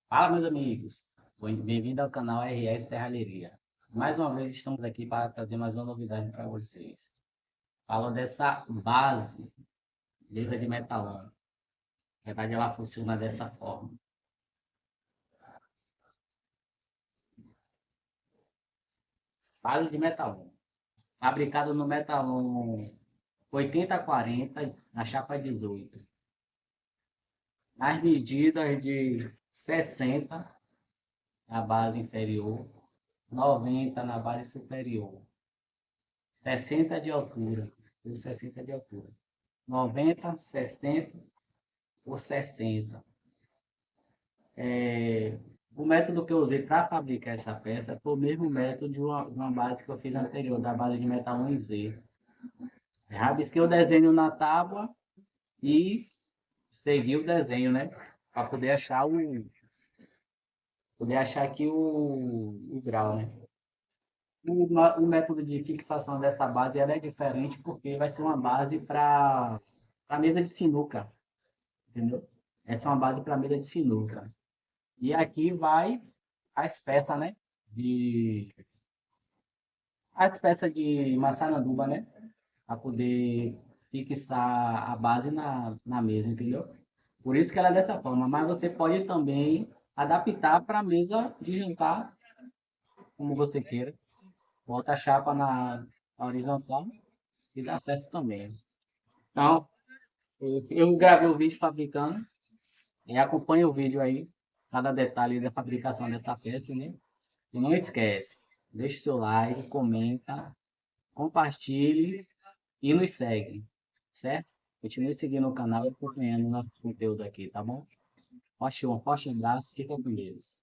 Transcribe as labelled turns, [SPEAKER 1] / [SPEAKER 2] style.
[SPEAKER 1] Fala, meus amigos. Bem-vindo ao canal RS Serralheria. Mais uma vez estamos aqui para trazer mais uma novidade para vocês. Falo dessa base, mesa de metalão. Na verdade, ela funciona dessa forma. Base de metalão. Fabricado no metalão 8040 na chapa 18. As medidas de 60 na base inferior, 90 na base superior. 60 de altura, por 60 de altura. 90, 60 por 60. O método que eu usei para fabricar essa peça foi o mesmo método de uma base que eu fiz anterior, da base de metal 1Z. Rabisquei o desenho na tábua e segui o desenho, né? Para poder achar aqui o grau, né? O método de fixação dessa base ela é diferente porque vai ser uma base para mesa de sinuca, entendeu? Essa é uma base para mesa de sinuca. E aqui vai as peças, né? De, as peças de maçananduba, né? Para poder fixar a base na mesa, entendeu? Por isso que ela é dessa forma. Mas você pode também adaptar para a mesa de jantar, como você queira. Bota a chapa na horizontal e dá certo também. Então, eu gravei o vídeo fabricando e acompanha o vídeo aí, cada detalhe da fabricação dessa peça, né? E não esquece, deixe seu like, comenta, compartilhe e nos segue, certo? Continue seguindo o canal e acompanhando nosso conteúdo aqui, tá bom? Um forte abraço, fica com Deus.